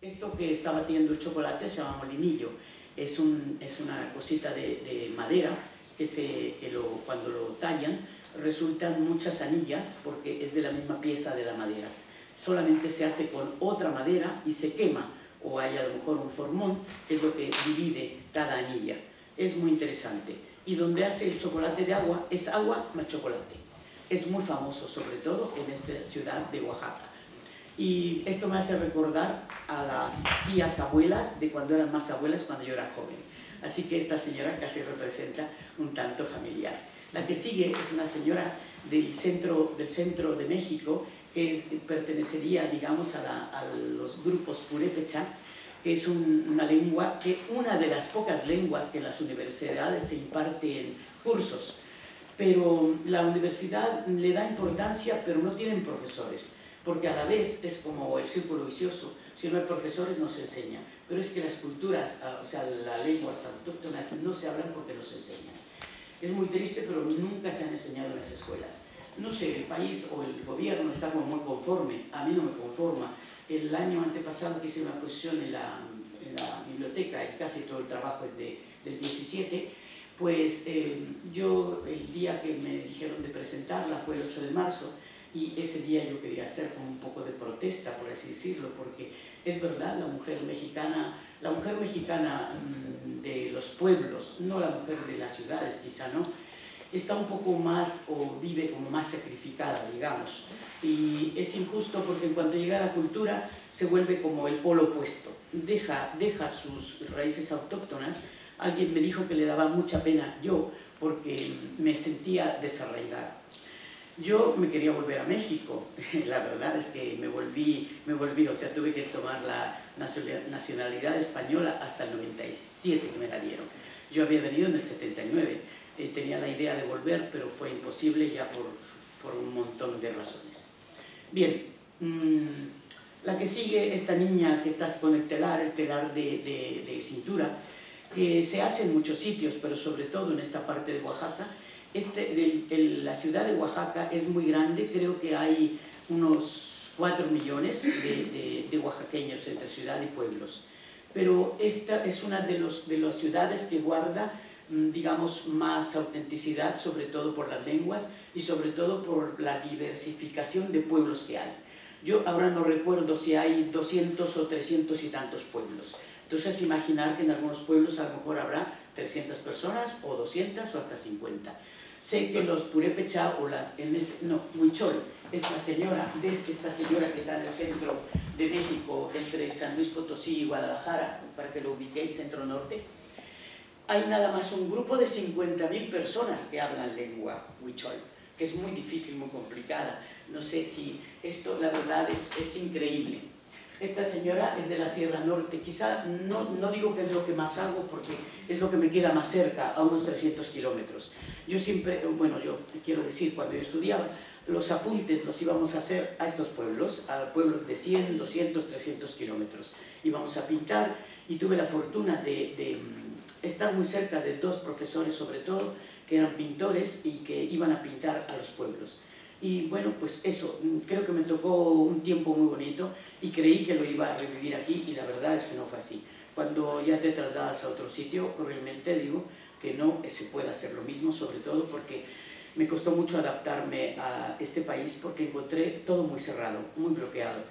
Esto que está batiendo el chocolate se llama molinillo. Es una cosita de madera que cuando lo tallan resultan muchas anillas porque es de la misma pieza de la madera. Solamente se hace con otra madera y se quema, o hay a lo mejor un formón, que es lo que divide cada anilla. Es muy interesante. Y donde hace el chocolate de agua, es agua más chocolate. Es muy famoso, sobre todo en esta ciudad de Oaxaca. Y esto me hace recordar a las tías abuelas de cuando eran más abuelas, cuando yo era joven. Así que esta señora casi representa un tanto familiar. La que sigue es una señora del centro de México, que pertenecería, digamos, a los grupos purépecha, que es una lengua, una de las pocas lenguas que en las universidades se imparten cursos. Pero la universidad le da importancia, pero no tienen profesores, porque a la vez es como el círculo vicioso. Si no hay profesores no se enseña, pero es que las culturas, o sea, las lenguas autóctonas no se hablan porque no se enseñan. Es muy triste, pero nunca se han enseñado en las escuelas. No sé, el país o el gobierno está como muy conforme, a mí no me conforma. El año antepasado que hice una exposición en la biblioteca, y casi todo el trabajo es del 17, pues yo el día que me dijeron de presentarla fue el 8 de marzo, y ese día yo quería hacer como un poco de protesta, por así decirlo, porque es verdad, la mujer mexicana de los pueblos, no la mujer de las ciudades quizá, ¿no?, está un poco más, o vive como más sacrificada, digamos. Y es injusto porque en cuanto llega a la cultura se vuelve como el polo opuesto, deja sus raíces autóctonas. Alguien me dijo que le daba mucha pena yo, porque me sentía desarraigada. Yo me quería volver a México, la verdad es que me volví, o sea, tuve que tomar la nacionalidad española hasta el 97 que me la dieron. Yo había venido en el 79, tenía la idea de volver, pero fue imposible ya por un montón de razones. Bien, la que sigue, esta niña que está con el telar de cintura, que se hace en muchos sitios, pero sobre todo en esta parte de Oaxaca. La ciudad de Oaxaca es muy grande, creo que hay unos 4 millones de oaxaqueños entre ciudad y pueblos. Pero esta es una de las ciudades que guarda, digamos, más autenticidad, sobre todo por las lenguas y sobre todo por la diversificación de pueblos que hay. Yo ahora no recuerdo si hay 200 o 300 y tantos pueblos. Entonces, imaginar que en algunos pueblos a lo mejor habrá 300 personas, o 200, o hasta 50. Sé que los purépecha, o huichol, esta señora que está en el centro de México, entre San Luis Potosí y Guadalajara, para que lo ubiquéis, centro norte, hay nada más un grupo de 50.000 personas que hablan lengua huichol, que es muy difícil, muy complicada. No sé si esto, la verdad, es increíble. Esta señora es de la Sierra Norte, quizá no digo que es lo que más hago porque es lo que me queda más cerca, a unos 300 kilómetros. Yo siempre, bueno, yo quiero decir, cuando yo estudiaba, los apuntes los íbamos a hacer a estos pueblos, a pueblos de 100, 200, 300 kilómetros. Íbamos a pintar y tuve la fortuna de estar muy cerca de 2 profesores, sobre todo, que eran pintores y que iban a pintar a los pueblos. Y bueno, pues eso, creo que me tocó un tiempo muy bonito y creí que lo iba a revivir aquí, y la verdad es que no fue así. Cuando ya te trasladas a otro sitio, realmente digo que no se puede hacer lo mismo, sobre todo porque me costó mucho adaptarme a este país, porque encontré todo muy cerrado, muy bloqueado.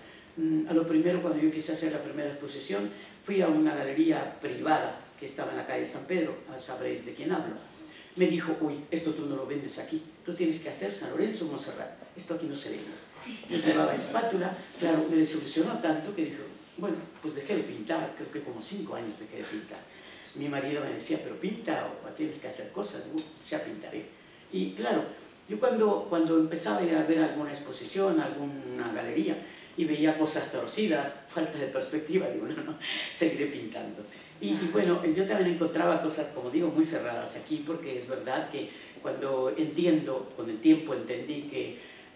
A lo primero, cuando yo quise hacer la primera exposición, fui a una galería privada que estaba en la calle San Pedro, sabréis de quién hablo. Me dijo, uy, esto tú no lo vendes aquí, tú tienes que hacer San Lorenzo o Montserrat, esto aquí no se vende. Yo llevaba espátula, claro, me desilusionó tanto que dijo, bueno, pues dejé de pintar, creo que como 5 años dejé de pintar. Mi marido me decía, pero pinta o tienes que hacer cosas, digo, ya pintaré. Y claro, yo cuando empezaba a ver alguna exposición, alguna galería, y veía cosas torcidas, falta de perspectiva, digo, no, seguiré pintando. Y bueno, yo también encontraba cosas, como digo, muy cerradas aquí, porque es verdad que cuando con el tiempo entendí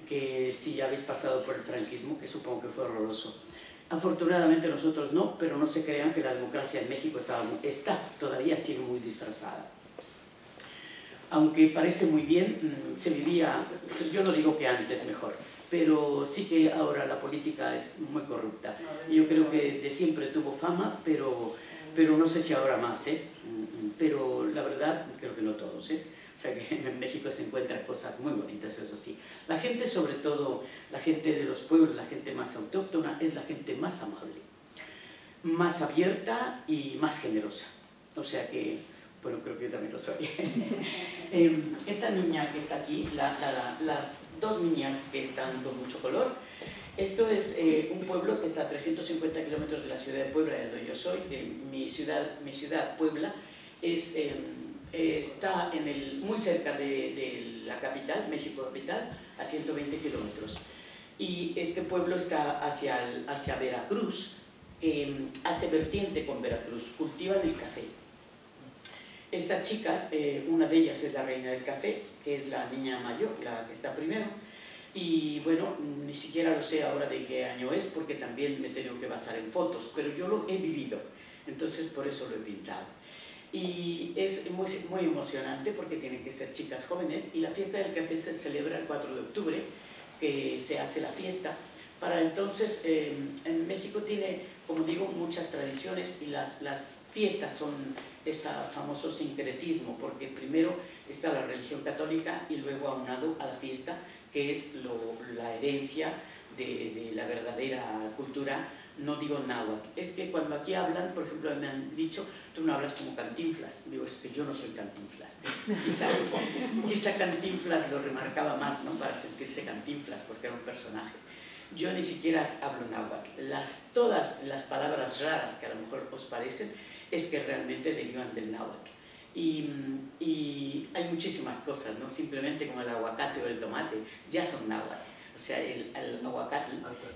que si habéis pasado por el franquismo, que supongo que fue horroroso. Afortunadamente nosotros no, pero no se crean que la democracia en México todavía sigue muy disfrazada. aunque parece muy bien, se vivía, yo no digo que antes mejor, pero sí que ahora la política es muy corrupta. Yo creo que de siempre tuvo fama, pero no sé si ahora más, pero la verdad creo que no todos, O sea que en México se encuentran cosas muy bonitas, eso sí. La gente, sobre todo, la gente de los pueblos, la gente más autóctona, es la gente más amable, más abierta y más generosa. O sea que, bueno, creo que yo también lo soy. Esta niña que está aquí, las dos niñas que están con mucho color, esto es un pueblo que está a 350 kilómetros de la ciudad de Puebla, de donde yo soy, de mi ciudad Puebla, está muy cerca de la capital, México capital, a 120 kilómetros. Y este pueblo está hacia Veracruz, que hace vertiente con Veracruz, cultivan el café. Estas chicas, una de ellas es la reina del café, que es la niña mayor, la que está primero, y bueno, ni siquiera lo sé ahora de qué año es, porque también me he tenido que basar en fotos, pero yo lo he vivido, entonces por eso lo he pintado. Y es muy, muy emocionante porque tienen que ser chicas jóvenes, y la fiesta del café se celebra el 4 de octubre, que se hace la fiesta. Para entonces, en México tiene, como digo, muchas tradiciones, y las fiestas son ese famoso sincretismo, porque primero está la religión católica y luego aunado a la fiesta, que es la herencia de la verdadera cultura, no digo náhuatl. Es que cuando aquí hablan, por ejemplo, me han dicho, tú no hablas como Cantinflas. Digo, es que yo no soy Cantinflas. Quizá Cantinflas lo remarcaba más, ¿no?, para sentirse Cantinflas, porque era un personaje. Yo ni siquiera hablo náhuatl. Todas las palabras raras que a lo mejor os parecen es que realmente derivan del náhuatl. Y hay muchísimas cosas, ¿no? Simplemente como el aguacate o el tomate, ya son náhuatl. O sea, el aguacate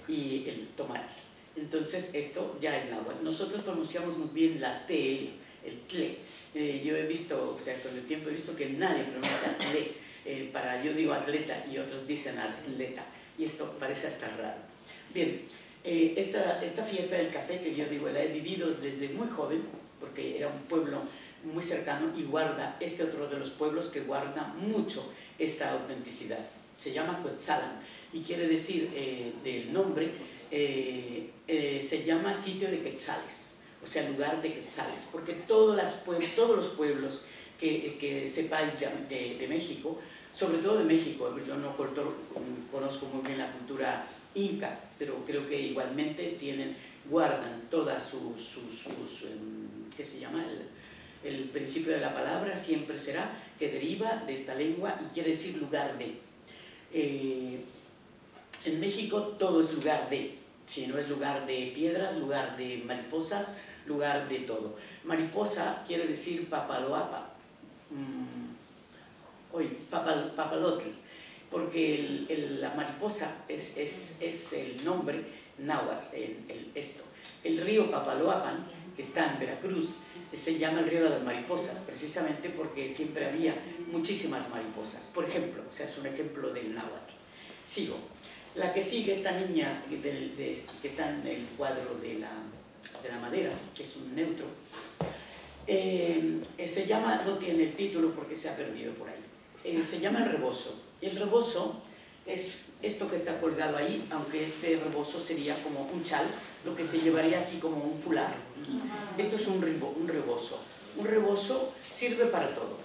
y el tomate. Entonces, esto ya es náhuatl. Nosotros pronunciamos muy bien la TL, el tle. Yo he visto, o sea, con el tiempo he visto que nadie pronuncia tle. Yo digo atleta y otros dicen atleta. Y esto parece hasta raro. Bien, esta fiesta del café que yo digo, la he vivido desde muy joven, porque era un pueblo muy cercano y guarda, otro de los pueblos que guarda mucho esta autenticidad. Se llama Cuetzalan y quiere decir, del nombre, se llama sitio de quetzales, o sea, lugar de quetzales, porque todos los pueblos que sepáis de México, sobre todo de México, yo no conozco muy bien la cultura inca, pero creo que igualmente guardan todas sus ¿qué se llama? El principio de la palabra siempre será que deriva de esta lengua y quiere decir lugar de. En México todo es lugar de, si no es lugar de piedras, lugar de mariposas, lugar de todo. Mariposa quiere decir papaloapa, papalotl, porque la mariposa es el nombre náhuatl, esto. El río Papaloapan, que está en Veracruz, se llama el río de las mariposas, precisamente porque siempre había muchísimas mariposas. Por ejemplo, o sea, es un ejemplo del náhuatl. Sigo. La que sigue, esta niña que está en el cuadro de la madera, que es un neutro, se llama, no tiene el título porque se ha perdido por ahí, se llama el rebozo. El rebozo es esto que está colgado ahí, aunque este rebozo sería como un chal, lo que se llevaría aquí como un fular. Esto es un rebozo. Un rebozo sirve para todo,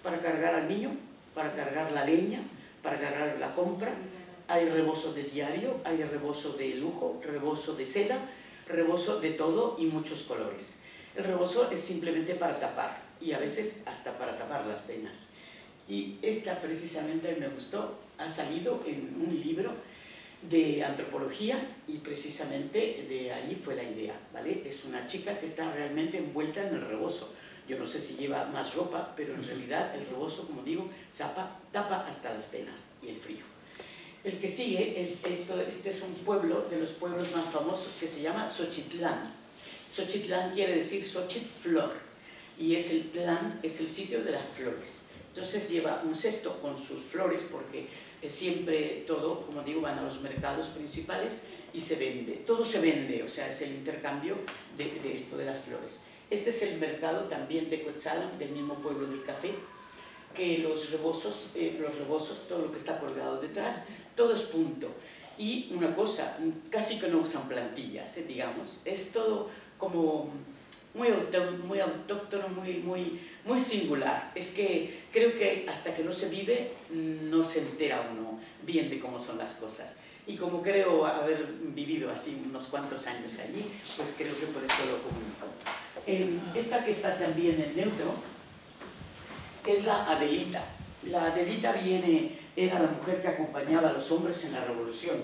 para cargar al niño, para cargar la leña, para cargar la compra. Hay rebozo de diario, hay rebozo de lujo, rebozo de seda, rebozo de todo y muchos colores. El rebozo es simplemente para tapar, y a veces hasta para tapar las penas. Y esta precisamente me gustó, ha salido en un libro de antropología y precisamente de ahí fue la idea, ¿vale? Es una chica que está realmente envuelta en el rebozo. Yo no sé si lleva más ropa, pero en realidad el rebozo, como digo, tapa hasta las penas y el frío. El que sigue este es un pueblo de los pueblos más famosos que se llama Xochitlán. Xochitlán quiere decir Xochitl, flor, y es el sitio de las flores. Entonces lleva un cesto con sus flores porque siempre todo, como digo, van a los mercados principales y se vende. Todo se vende, o sea, es el intercambio de esto de las flores. Este es el mercado también de Cuetzalan, del mismo pueblo del café, que los rebozos, todo lo que está colgado detrás, todo es punto. Y una cosa, casi que no usan plantillas, digamos, es todo como muy autóctono, muy singular. Es que creo que hasta que no se vive, no se entera uno bien de cómo son las cosas. Y como creo haber vivido así unos cuantos años allí, pues creo que por eso lo comunico. Esta que está también en neutro es la Adelita. La Adelita era la mujer que acompañaba a los hombres en la revolución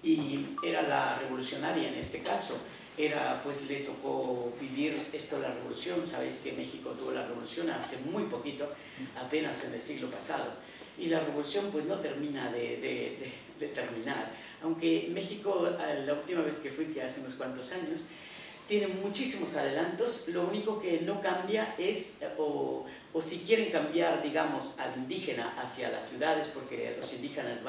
y era la revolucionaria en este caso. Pues le tocó vivir esto, la revolución. Sabéis que México tuvo la revolución hace muy poquito, apenas en el siglo pasado, y la revolución pues no termina de terminar, aunque México, la última vez que fui, que hace unos cuantos años, tiene muchísimos adelantos. Lo único que no cambia es, o si quieren cambiar, digamos, al indígena hacia las ciudades, porque los indígenas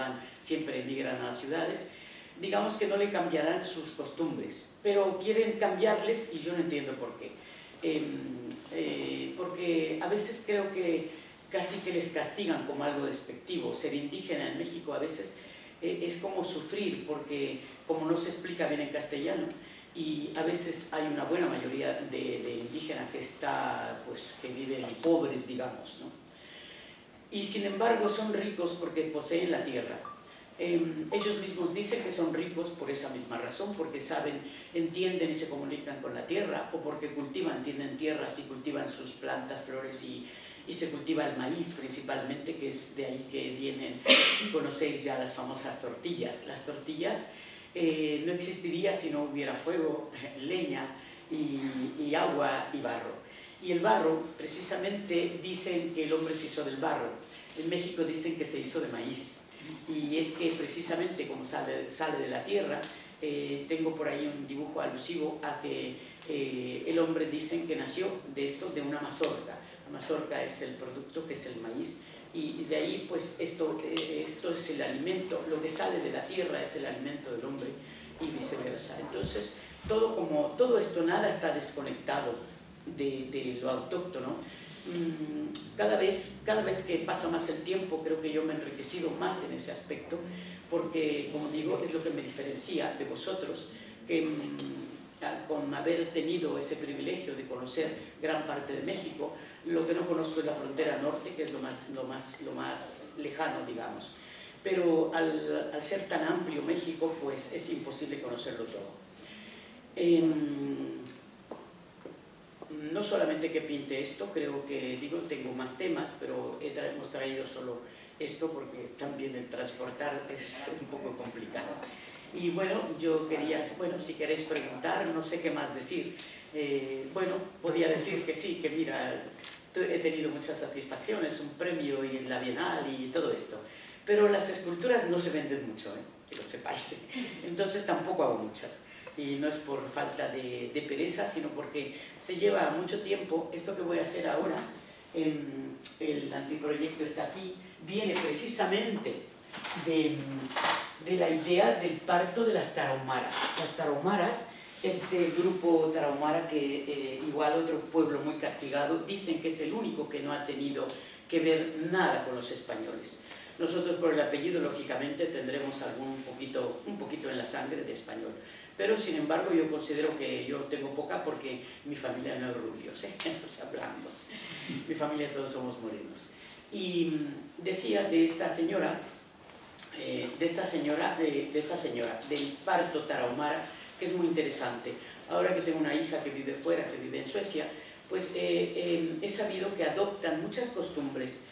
siempre emigran a las ciudades, digamos que no le cambiarán sus costumbres, pero quieren cambiarles y yo no entiendo por qué. Porque a veces creo que casi que les castigan como algo despectivo. Ser indígena en México a veces es como sufrir, porque como no se explica bien en castellano, y a veces hay una buena mayoría de indígenas que viven pobres, digamos, ¿no? Y sin embargo son ricos porque poseen la tierra. Ellos mismos dicen que son ricos por esa misma razón, porque entienden y se comunican con la tierra, o porque tienen tierras y cultivan sus plantas, flores y se cultiva el maíz principalmente, que es de ahí que vienen, conocéis ya las famosas tortillas. Las tortillas no existirían si no hubiera fuego, leña y agua y barro. Y el barro, precisamente dicen que el hombre se hizo del barro. En México dicen que se hizo de maíz. Y es que precisamente como sale de la tierra, tengo por ahí un dibujo alusivo a que el hombre dicen que nació de una mazorca. La mazorca es el producto, que es el maíz, y de ahí pues esto es el alimento, lo que sale de la tierra es el alimento del hombre y viceversa. Entonces todo esto, nada está desconectado de lo autóctono. Cada vez que pasa más el tiempo, creo que yo me he enriquecido más en ese aspecto, porque, como digo, es lo que me diferencia de vosotros, que con haber tenido ese privilegio de conocer gran parte de México, lo que no conozco es la frontera norte, que es lo más lejano, digamos. Pero al ser tan amplio México, pues es imposible conocerlo todo. No solamente que pinte esto, creo que, tengo más temas, pero hemos traído solo esto porque también el transportar es un poco complicado. Y bueno, yo quería, si queréis preguntar, no sé qué más decir. Podía decir que sí, que mira, he tenido muchas satisfacciones, un premio y en la Bienal y todo esto. Pero las esculturas no se venden mucho, que lo sepáis. Entonces tampoco hago muchas. Y no es por falta de pereza, sino porque se lleva mucho tiempo. Esto que voy a hacer ahora, el anteproyecto está aquí, viene precisamente de la idea del parto de las tarahumaras. Las tarahumaras, este grupo tarahumara que igual otro pueblo muy castigado, dicen que es el único que no ha tenido que ver nada con los españoles. Nosotros por el apellido, lógicamente, tendremos un poquito en la sangre de español. Pero, sin embargo, yo considero que yo tengo poca porque mi familia no es rubios, nos hablamos. Mi familia todos somos morenos. Y decía de esta señora, del parto tarahumara, que es muy interesante. Ahora que tengo una hija que vive fuera, que vive en Suecia, pues he sabido que adoptan muchas costumbres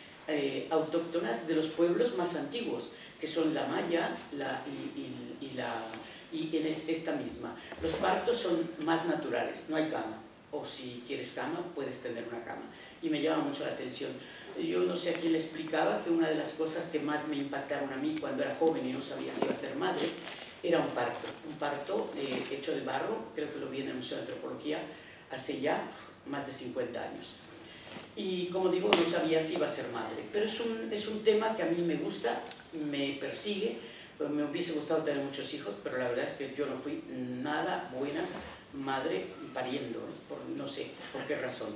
autóctonas de los pueblos más antiguos, que son la maya y en esta misma. Los partos son más naturales, no hay cama, o si quieres cama, puedes tener una cama, y me llama mucho la atención. Yo no sé a quién le explicaba que una de las cosas que más me impactaron a mí cuando era joven y no sabía si iba a ser madre, era un parto hecho de barro. Creo que lo vi en el Museo de Antropología hace ya más de 50 años. Y como digo, no sabía si iba a ser madre, pero es un tema que a mí me gusta, me persigue. Me hubiese gustado tener muchos hijos, pero la verdad es que yo no fui nada buena madre pariendo, no sé por qué razón.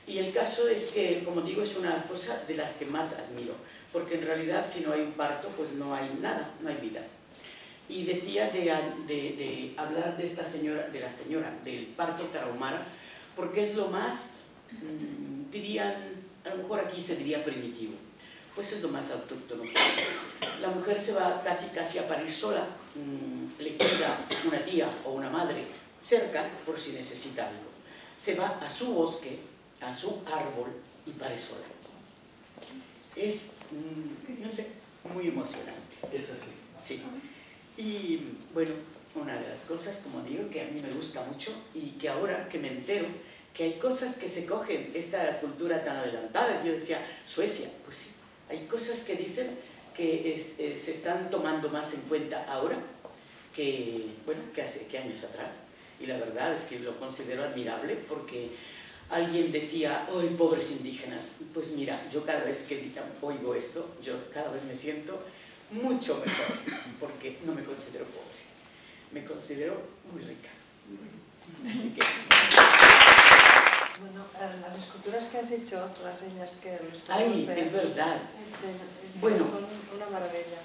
Y el caso es que, como digo, es una cosa de las que más admiro, porque en realidad si no hay un parto, pues no hay nada, no hay vida. Y decía de hablar de esta señora, del parto tarahumara, porque es lo más, dirían, a lo mejor aquí se diría primitivo, pues es lo más autóctono. La mujer se va casi a parir sola, le queda una tía o una madre cerca por si necesita algo. Se va a su bosque, a su árbol y pare sola. Es, no sé, muy emocionante. Es así. Sí. Y bueno, una de las cosas, como digo, que a mí me gusta mucho y que ahora que me entero que hay cosas que se cogen, esta cultura tan adelantada, yo decía, Suecia, pues sí, hay cosas que dicen que se están tomando más en cuenta ahora que, bueno, que hace años atrás. Y la verdad es que lo considero admirable porque alguien decía, ¡ay, pobres indígenas! Pues mira, yo cada vez que oigo esto, yo cada vez me siento mucho mejor, porque no me considero pobre, me considero muy rica. Así que... Bueno, las esculturas que has hecho, todas ellas que lo están ¡Ay, es verdad! Bueno, son una maravilla.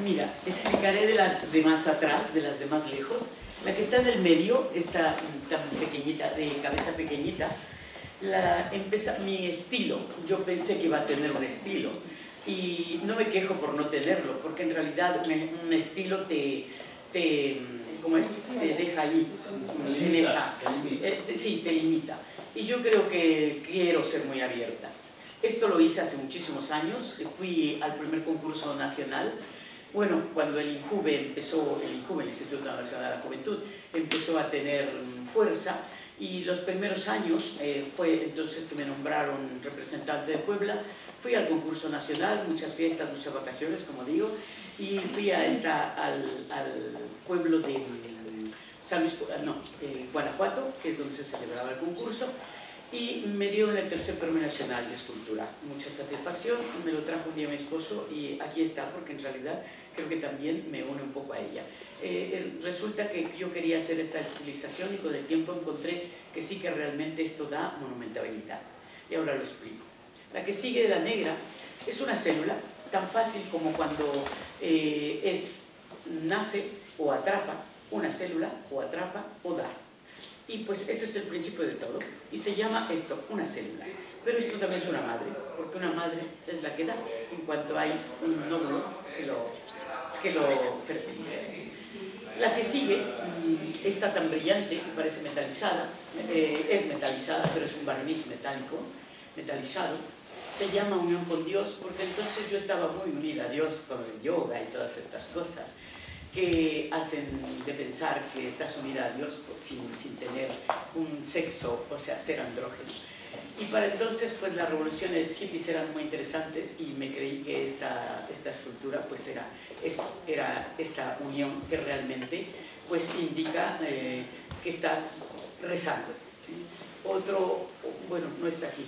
Mira, explicaré de las de más atrás, de las de más lejos. La que está en el medio, esta tan pequeñita, de cabeza pequeñita, mi estilo, yo pensé que iba a tener un estilo, y no me quejo por no tenerlo, porque en realidad un estilo ¿cómo es? Te deja ahí, en esa, sí, te limita. Y yo creo que quiero ser muy abierta. Esto lo hice hace muchísimos años, fui al primer concurso nacional. Bueno, cuando el INJUVE, el Instituto Nacional de la Juventud, empezó a tener fuerza, y los primeros años fue entonces que me nombraron representante de Puebla. Fui al concurso nacional, muchas fiestas, muchas vacaciones, como digo, y fui al pueblo de Guanajuato, que es donde se celebraba el concurso, y me dieron el tercer premio nacional de escultura. Mucha satisfacción, me lo trajo un día mi esposo y aquí está, porque en realidad creo que también me une un poco a ella. Resulta que yo quería hacer esta estilización y con el tiempo encontré que sí que realmente esto da monumentalidad. Y ahora lo explico. La que sigue de la negra es una célula tan fácil como cuando nace o atrapa una célula, o atrapa o da. Y pues ese es el principio de todo. Y se llama esto una célula. Pero esto también es una madre, porque una madre es la que da en cuanto hay un óvulo que lo fertiliza. La que sigue, esta tan brillante, que parece metalizada, es metalizada, pero es un barniz metálico, metalizado, se llama unión con Dios, porque entonces yo estaba muy unida a Dios con el yoga y todas estas cosas que hacen de pensar que estás unida a Dios pues, sin tener un sexo, o sea, ser andrógeno. Y para entonces, pues las revoluciones hippies eran muy interesantes y me creí que esta escultura pues era esta unión que realmente pues indica que estás rezando. Bueno, no está aquí,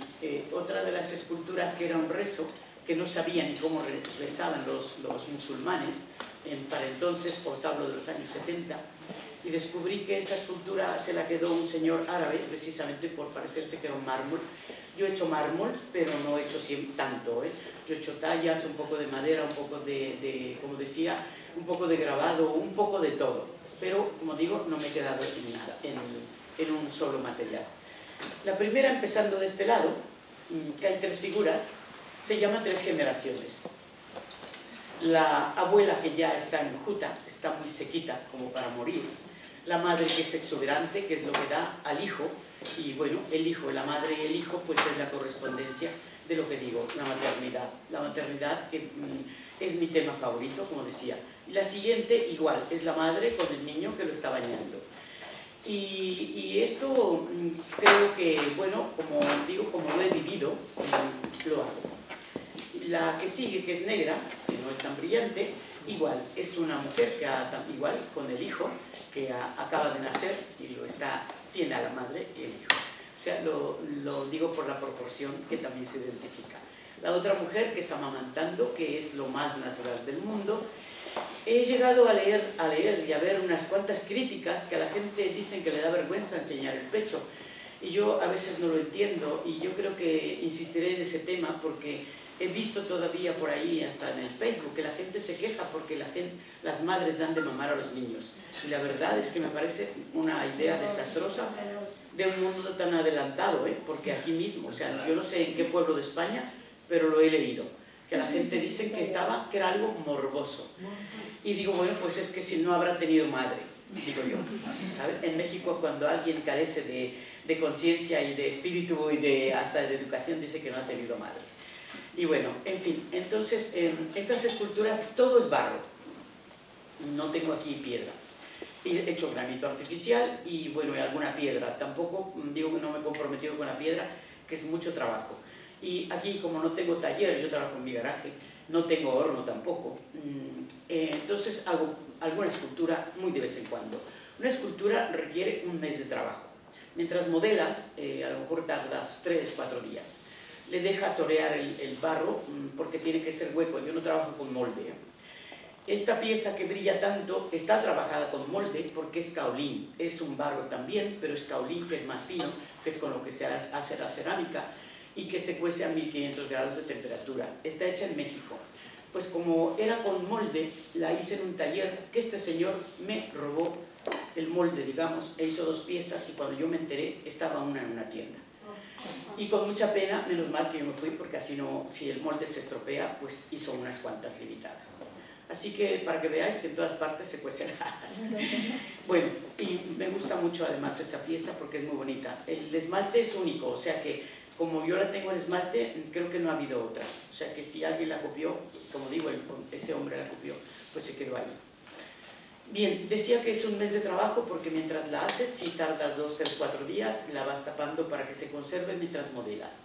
otra de las esculturas que era un rezo, que no sabían ni cómo rezaban los musulmanes, para entonces, os hablo de los años 70, y descubrí que esa escultura se la quedó un señor árabe, precisamente por parecerse que era un mármol. Yo he hecho mármol, pero no he hecho tanto, Yo he hecho tallas, un poco de madera, un poco como decía, un poco de grabado, un poco de todo. Pero, como digo, no me he quedado en nada, en un solo material. La primera, empezando de este lado, que hay tres figuras, se llama Tres Generaciones. La abuela, que ya está enjuta, está muy sequita como para morir. La madre, que es exuberante, que es lo que da al hijo. Y bueno, el hijo, la madre y el hijo, pues es la correspondencia de lo que digo, la maternidad. La maternidad, que es mi tema favorito, como decía. Y la siguiente, igual, es la madre con el niño que lo está bañando. Y esto creo que, bueno, como digo, como lo he vivido, lo hago. La que sigue, que es negra, que no es tan brillante, igual, es una mujer que igual con el hijo, que acaba de nacer y tiene a la madre y el hijo. O sea, lo digo por la proporción que también se identifica. La otra mujer, que es amamantando, que es lo más natural del mundo. He llegado a leer y a ver unas cuantas críticas que a la gente dicen que le da vergüenza enseñar el pecho. Y yo a veces no lo entiendo y yo creo que insistiré en ese tema porque he visto todavía por ahí, hasta en el Facebook, que la gente se queja porque las madres dan de mamar a los niños. Y la verdad es que me parece una idea desastrosa de un mundo tan adelantado, porque aquí mismo, o sea, yo no sé en qué pueblo de España, pero lo he leído, que la gente dice que era algo morboso. Y digo, bueno, pues es que si no habrá tenido madre, digo yo, ¿sabes? En México, cuando alguien carece de conciencia y de espíritu y hasta de educación, dice que no ha tenido madre. Y bueno, en fin, entonces, estas esculturas, todo es barro, no tengo aquí piedra. He hecho granito artificial y bueno, y alguna piedra. Tampoco digo que no me he comprometido con la piedra, que es mucho trabajo. Y aquí, como no tengo taller, yo trabajo en mi garaje, no tengo horno tampoco. Entonces hago alguna escultura muy de vez en cuando. Una escultura requiere un mes de trabajo. Mientras modelas, a lo mejor tardas 3 o 4 días. Le dejas orear el barro porque tiene que ser hueco. Yo no trabajo con molde. Esta pieza que brilla tanto está trabajada con molde porque es caolín. Es un barro también, pero es caolín, que es más fino, que es con lo que se hace la cerámica y que se cuece a 1500 grados de temperatura. Está hecha en México. Pues como era con molde, la hice en un taller que este señor me robó el molde, digamos, e hizo 2 piezas y cuando yo me enteré estaba una en una tienda. Y con mucha pena, menos mal que yo me fui porque así no, si el molde se estropea, pues hizo unas cuantas limitadas. Así que para que veáis que en todas partes se cuecen habas. Bueno, y me gusta mucho además esa pieza porque es muy bonita. El esmalte es único, o sea que como yo la tengo en esmalte, creo que no ha habido otra. O sea que si alguien la copió, como digo, ese hombre la copió, pues se quedó ahí. Bien, decía que es un mes de trabajo porque mientras la haces, si tardas 2, 3, 4 días, la vas tapando para que se conserve mientras modelas.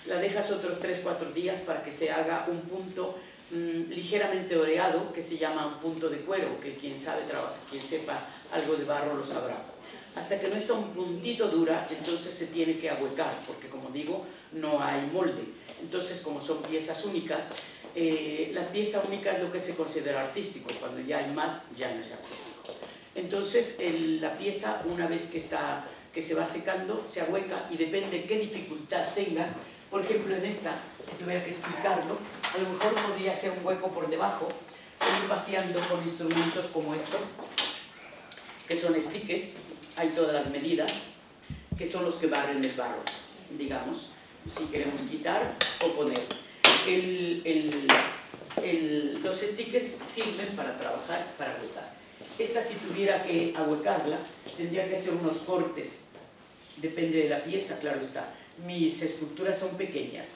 La dejas otros 3, 4 días para que se haga un punto ligeramente oreado, que se llama un punto de cuero, que quien sabe trabajar, quien sepa algo de barro lo sabrá. Hasta que no está un puntito dura, entonces se tiene que ahuecar, porque como digo, no hay molde. Entonces, como son piezas únicas, la pieza única es lo que se considera artístico, cuando ya hay más, ya no es artístico. Entonces, la pieza, una vez que se va secando, se ahueca y depende qué dificultad tenga. Por ejemplo, en esta, si tuviera que explicarlo, a lo mejor podría ser un hueco por debajo, ir vaciando con instrumentos como esto, que son stickers, hay todas las medidas, que son los que barren el barro, digamos, si queremos quitar o poner. Los stickers sirven para trabajar, para ahuecar. Esta, si tuviera que ahuecarla, tendría que hacer unos cortes, depende de la pieza, claro está. Mis esculturas son pequeñas.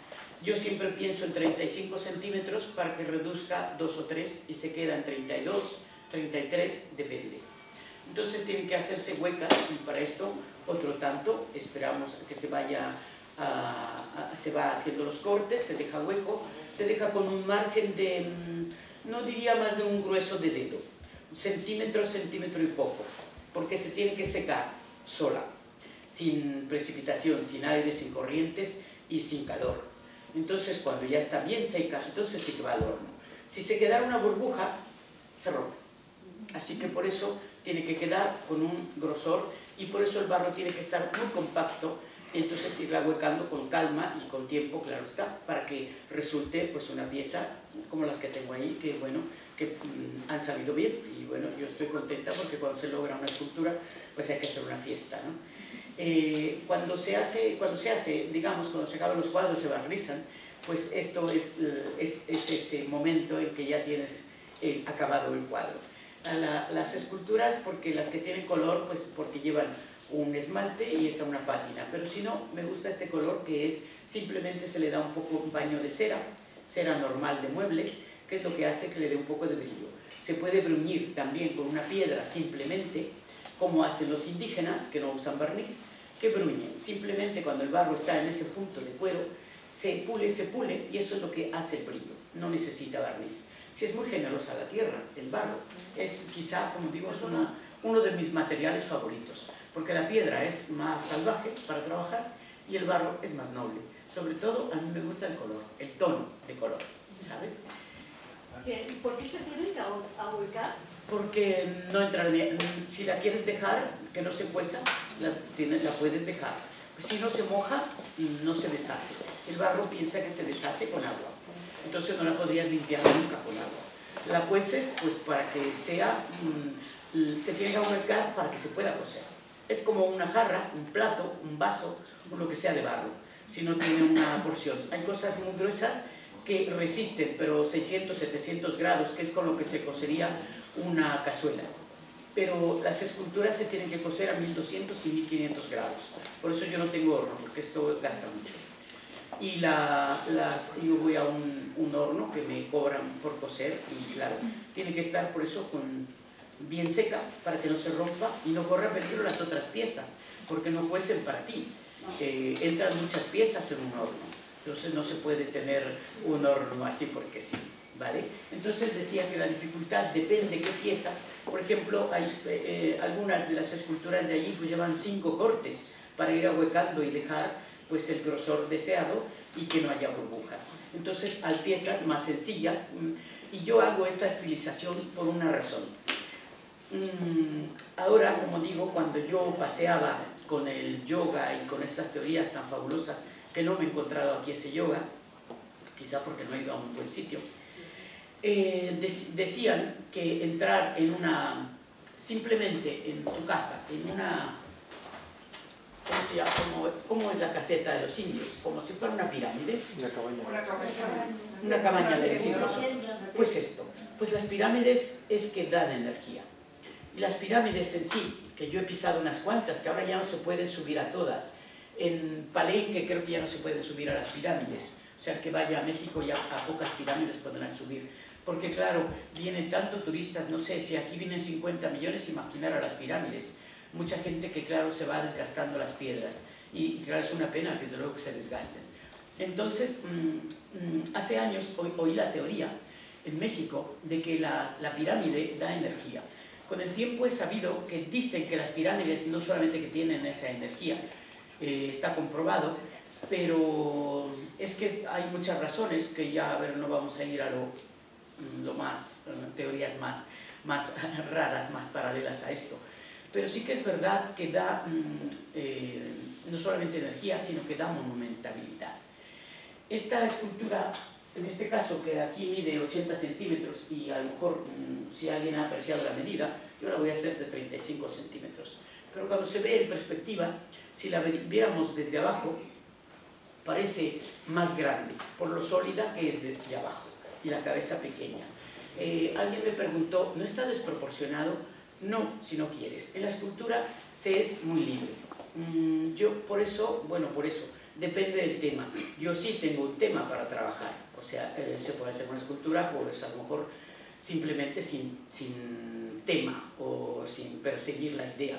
Yo siempre pienso en 35 centímetros para que reduzca 2 o 3 y se queda en 32, 33, depende. Entonces tienen que hacerse huecas y para esto otro tanto, esperamos que se va haciendo los cortes, se deja hueco, se deja con un margen de, no diría más de un grueso de dedo, un centímetro, centímetro y poco, porque se tiene que secar sola, sin precipitación, sin aire, sin corrientes y sin calor. Entonces cuando ya está bien seca, entonces sí que va al horno. Si se quedara una burbuja, se rompe. Así que por eso tiene que quedar con un grosor y por eso el barro tiene que estar muy compacto, entonces irla huecando con calma y con tiempo, claro está, para que resulte pues una pieza como las que tengo ahí, que bueno, que han salido bien y bueno, yo estoy contenta porque cuando se logra una escultura pues hay que hacer una fiesta, ¿no? Cuando se hace, digamos, cuando se acaban los cuadros, se barnizan, pues esto es ese momento en que ya tienes acabado el cuadro. Las esculturas, porque las que tienen color, pues porque llevan un esmalte y esta una pátina, pero si no, me gusta este color que es, simplemente se le da un poco un baño de cera normal de muebles, que es lo que hace que le dé un poco de brillo. Se puede bruñir también con una piedra simplemente, como hacen los indígenas, que no usan barniz, que bruñen. Simplemente cuando el barro está en ese punto de cuero, se pule, y eso es lo que hace el brillo, no necesita barniz. Si es muy generosa la tierra, el barro, es quizá, como digo, es uno de mis materiales favoritos, porque la piedra es más salvaje para trabajar y el barro es más noble. Sobre todo, a mí me gusta el color, el tono de color, ¿sabes? ¿Y por qué se tiene que ahuecar? Porque no entra bien. Si la quieres dejar, que no se cueza, la puedes dejar. Si no se moja, no se deshace. El barro piensa que se deshace con agua. Entonces no la podrías limpiar nunca con agua. La cueces pues para que sea, se tiene que ahuecar para que se pueda cocer. Es como una jarra, un plato, un vaso, o lo que sea de barro, si no tiene una porción. Hay cosas muy gruesas que resisten, pero 600, 700 grados, que es con lo que se cocería una cazuela. Pero las esculturas se tienen que cocer a 1200 y 1500 grados. Por eso yo no tengo horno, porque esto gasta mucho. Y yo voy a un horno que me cobran por cocer y claro, tiene que estar por eso bien seca para que no se rompa y no corra peligro las otras piezas, porque no cuecen para ti. Entran muchas piezas en un horno, entonces no se puede tener un horno así porque sí, ¿vale? Entonces decía que la dificultad depende de qué pieza. Por ejemplo, hay algunas de las esculturas de allí pues llevan 5 cortes para ir ahuecando y dejar pues el grosor deseado y que no haya burbujas. Entonces hay piezas más sencillas y yo hago esta estilización por una razón. Ahora, como digo, cuando yo paseaba con el yoga y con estas teorías tan fabulosas, que no me he encontrado aquí ese yoga, quizá porque no he ido a un buen sitio, decían que entrar en simplemente en tu casa, en una, ¿cómo se llama? Como en la caseta de los indios, como si fuera una pirámide. Una cabaña le decimos nosotros. Pues esto, pues las pirámides es que dan energía. Y las pirámides en sí, que yo he pisado unas cuantas, que ahora ya no se pueden subir a todas. En Palenque creo que ya no se pueden subir a las pirámides. O sea, el que vaya a México ya a pocas pirámides podrán subir. Porque claro, vienen tanto turistas, no sé, si aquí vienen 50 millones, imaginar a las pirámides. Mucha gente que claro se va desgastando las piedras. Y claro, es una pena que desde luego que se desgasten. Entonces, hace años oí la teoría en México de que la pirámide da energía. Con el tiempo he sabido que dicen que las pirámides no solamente que tienen esa energía, está comprobado, pero es que hay muchas razones que ya, a ver, no vamos a ir a lo más, teorías más raras, más paralelas a esto. Pero sí que es verdad que da no solamente energía, sino que da monumentalidad. Esta escultura, en este caso, que aquí mide 80 centímetros y a lo mejor, si alguien ha apreciado la medida, yo la voy a hacer de 35 centímetros. Pero cuando se ve en perspectiva, si la viéramos desde abajo, parece más grande, por lo sólida que es de abajo, y la cabeza pequeña. Alguien me preguntó, ¿no está desproporcionado? No, si no quieres. En la escultura se es muy libre. Yo por eso, depende del tema. Yo sí tengo un tema para trabajar, o sea, se puede hacer una escultura, pues a lo mejor simplemente sin tema o sin perseguir la idea.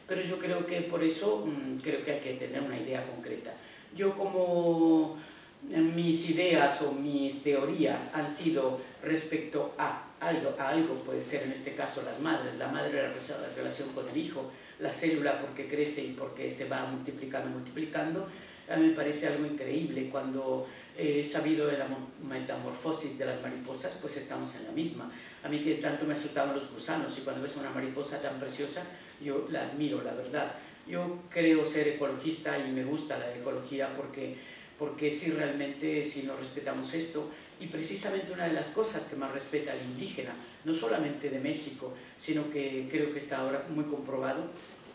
Pero yo creo que por eso creo que hay que tener una idea concreta. Yo como mis ideas o mis teorías han sido respecto a algo, puede ser en este caso las madres, la madre la relación con el hijo, la célula porque crece y porque se va multiplicando, a mí me parece algo increíble. Cuando he sabido de la metamorfosis de las mariposas, pues estamos en la misma. A mí que tanto me asustaban los gusanos y cuando ves una mariposa tan preciosa, yo la admiro, la verdad. Yo creo ser ecologista y me gusta la ecología porque si realmente, si no respetamos esto, y precisamente una de las cosas que más respeta el indígena, no solamente de México, sino que creo que está ahora muy comprobado,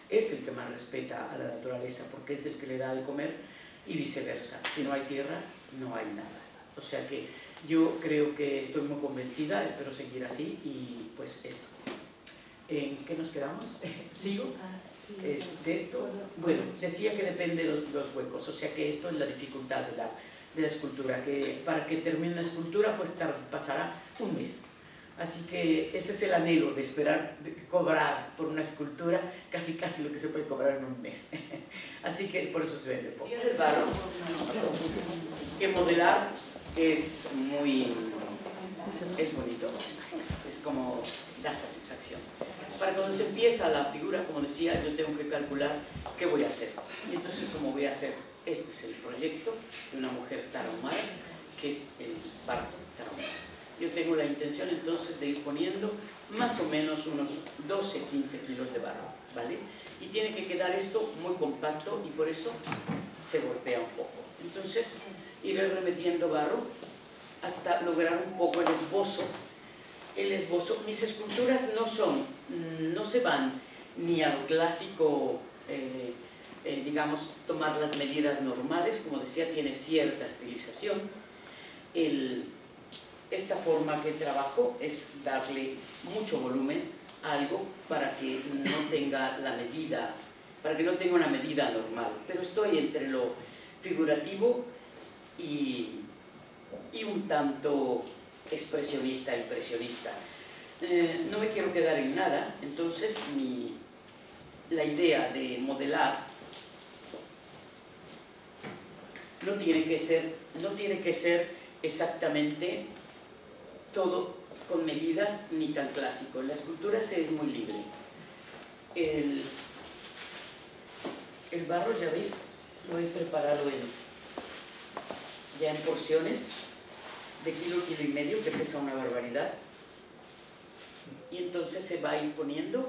es el que más respeta a la naturaleza, porque es el que le da de comer y viceversa. Si no hay tierra, no hay nada. O sea que yo creo que estoy muy convencida, espero seguir así y pues esto. ¿En qué nos quedamos? ¿Sigo? De esto, bueno, decía que depende de los huecos, o sea que esto es la dificultad de la escultura, que para que termine la escultura pues pasará un mes. Así que ese es el anhelo de esperar, de cobrar por una escultura casi lo que se puede cobrar en un mes. Así que por eso se vende poco. Sí, el barro, que modelar es bonito, es como da satisfacción. Para cuando se empieza la figura, como decía, yo tengo que calcular qué voy a hacer. Y entonces, como voy a hacer, este es el proyecto de una mujer tarahumara, que es el barro tarahumara. yo tengo la intención entonces de ir poniendo más o menos unos 12-15 kilos de barro, ¿vale? Y tiene que quedar esto muy compacto y por eso se golpea un poco. Entonces iré remetiendo barro hasta lograr un poco el esbozo. Mis esculturas no se van ni a lo clásico, digamos, tomar las medidas normales, como decía, tiene cierta estilización. Esta forma que trabajo es darle mucho volumen a algo para que no tenga la medida, para que no tenga una medida normal, pero estoy entre lo figurativo y un tanto expresionista, impresionista. No me quiero quedar en nada, entonces la idea de modelar no tiene que ser exactamente todo con medidas ni tan clásico. En la escultura se es muy libre. El barro, ya veis, lo he preparado ya en porciones de kilo y medio, que pesa una barbaridad, y entonces se va a ir poniendo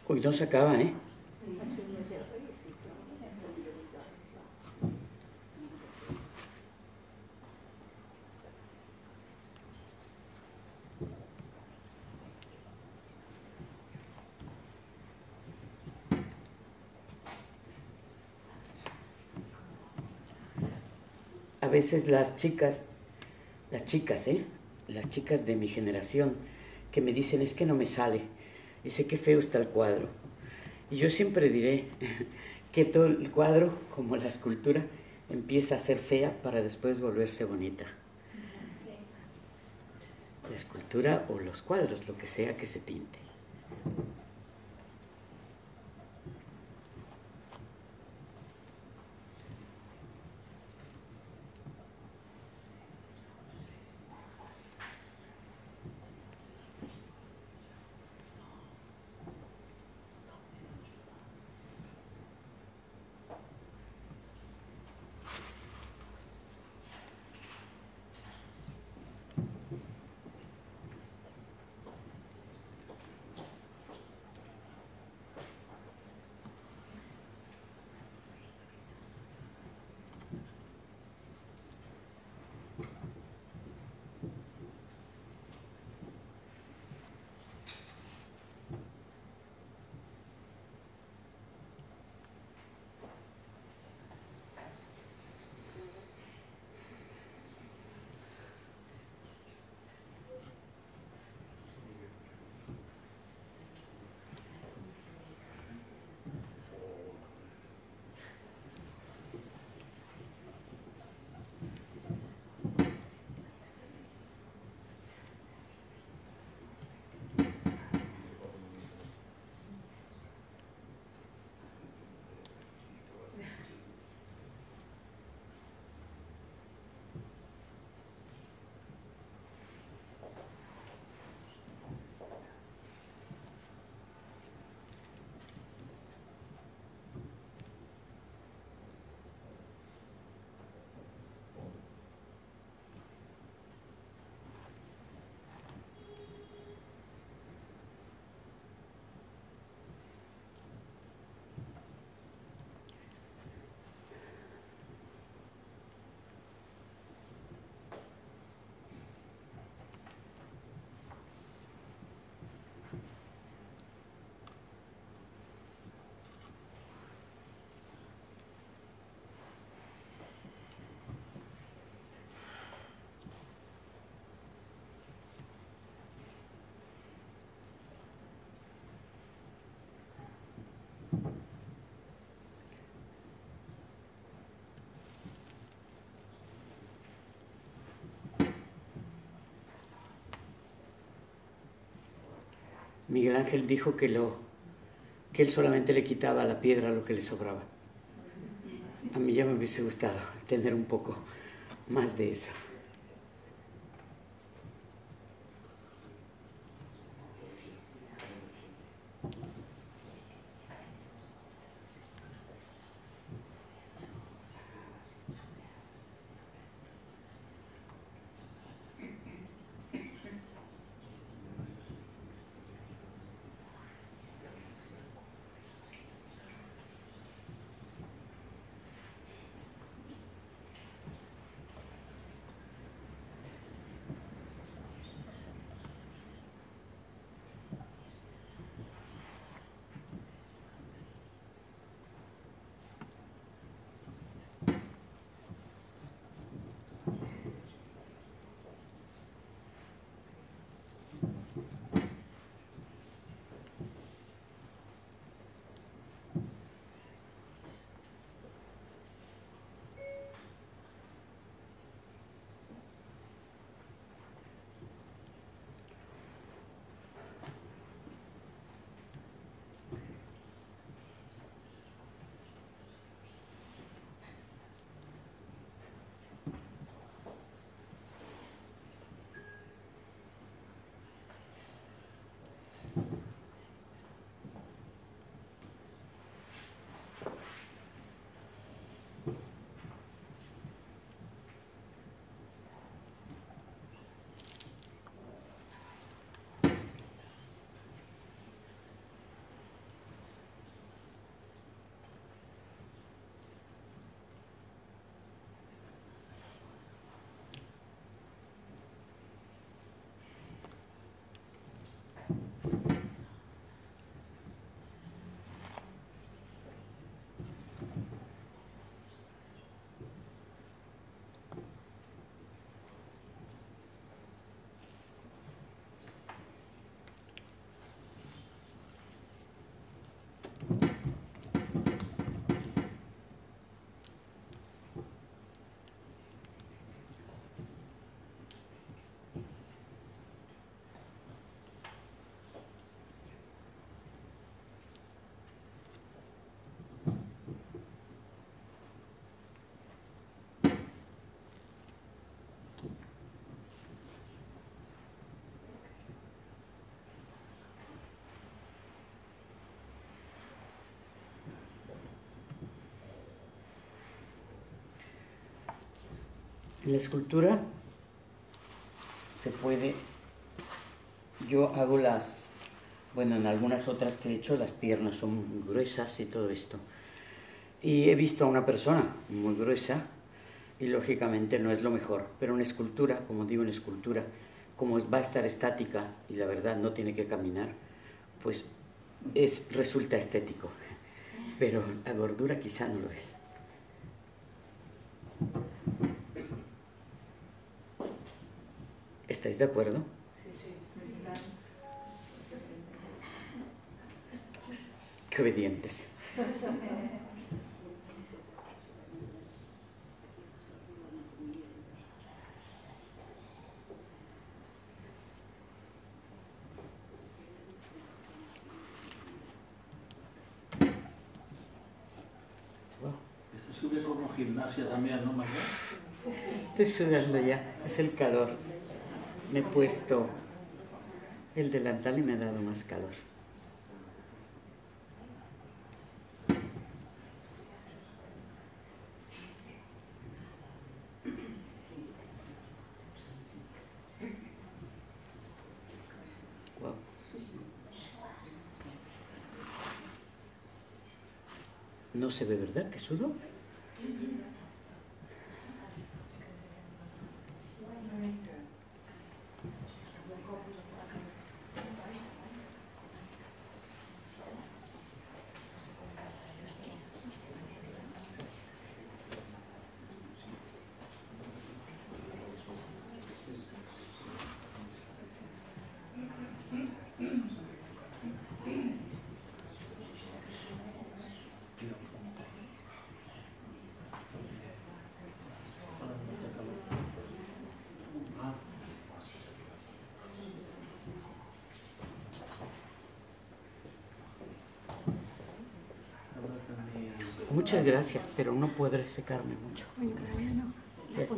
Hoy no se acaba, ¿eh? A veces las chicas, ¿eh? Las chicas de mi generación que me dicen, es que no me sale. Dice, qué feo está el cuadro. Y yo siempre diré que todo el cuadro, como la escultura, empieza a ser fea para después volverse bonita. La escultura o los cuadros, lo que sea que se pinte. Miguel Ángel dijo que él solamente le quitaba a la piedra lo que le sobraba. A mí ya me hubiese gustado tener un poco más de eso. En la escultura se puede, yo hago bueno, en algunas otras que he hecho las piernas son muy gruesas y todo esto. Y he visto a una persona muy gruesa y lógicamente no es lo mejor, pero en escultura, como digo, en escultura, como va a estar estática y la verdad no tiene que caminar, pues resulta estético, pero la gordura quizá no lo es. ¿Estáis de acuerdo? Sí, sí. Qué obedientes. Esto sube como gimnasia también, ¿no, María? Estoy sudando ya, es el calor. Me he puesto el delantal y me ha dado más calor. Wow. No se ve, ¿verdad? ¿Que sudo? Muchas gracias, pero no podré secarme mucho. Gracias. Ya está.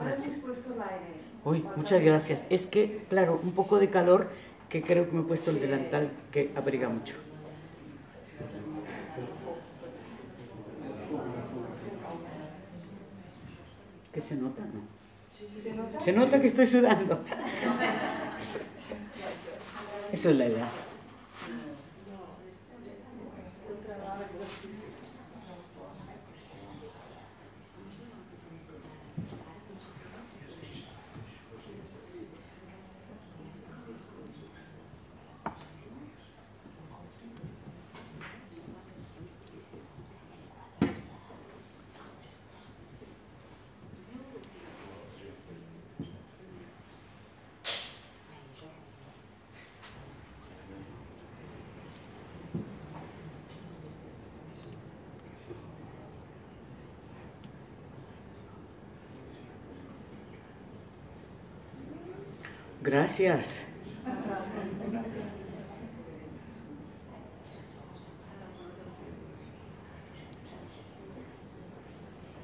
Gracias. Uy, muchas gracias. Es que, claro, un poco de calor, que creo que me he puesto el delantal que abriga mucho. ¿Qué se nota? No. Se nota que estoy sudando. Eso es la edad. Gracias.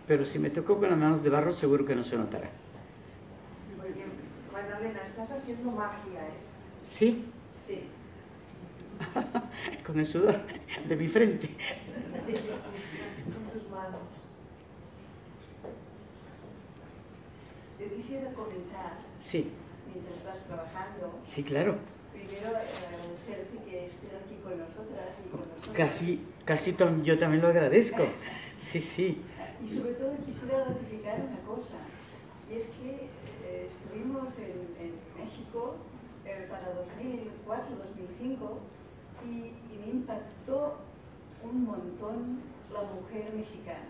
Pero si me tocó con las manos de barro, seguro que no se notará. Oye, Magdalena, estás haciendo magia, ¿eh? ¿Sí? Sí. Con el sudor de mi frente. Con tus manos. Yo quisiera comentar, Sí, mientras vas trabajando, sí, claro. primero agradecerte que estés aquí con nosotras y con nosotros. Casi yo también lo agradezco. Sí, sí. Y sobre todo quisiera ratificar una cosa, y es que estuvimos en México para 2004-2005 y me impactó un montón la mujer mexicana.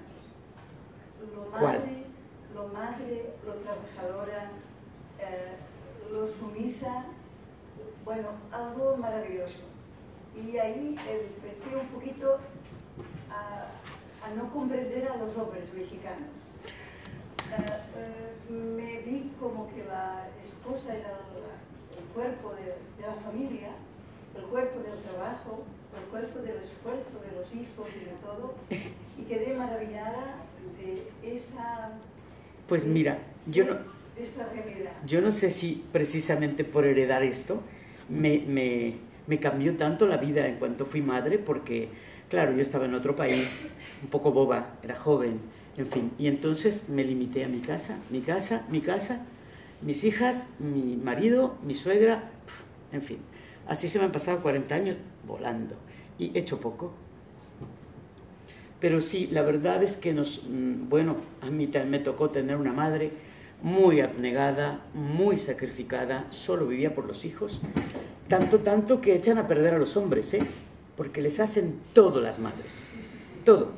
Lo madre, lo trabajadora, lo sumisa, bueno, algo maravilloso. Y ahí empecé un poquito a no comprender a los hombres mexicanos. Me vi como que la esposa era el cuerpo de la familia, el cuerpo del trabajo, el cuerpo del esfuerzo de los hijos y de todo, y quedé maravillada de esa... Pues mira, esta realidad. Yo no sé si precisamente por heredar esto me cambió tanto la vida en cuanto fui madre, porque, claro, yo estaba en otro país, un poco boba, era joven, en fin, y entonces me limité a mi casa, mis hijas, mi marido, mi suegra, en fin. Así se me han pasado 40 años volando y he hecho poco. Pero sí, la verdad es que bueno, a mí también me tocó tener una madre muy abnegada, muy sacrificada, solo vivía por los hijos, tanto que echan a perder a los hombres, ¿eh? Porque les hacen todo las madres, todo.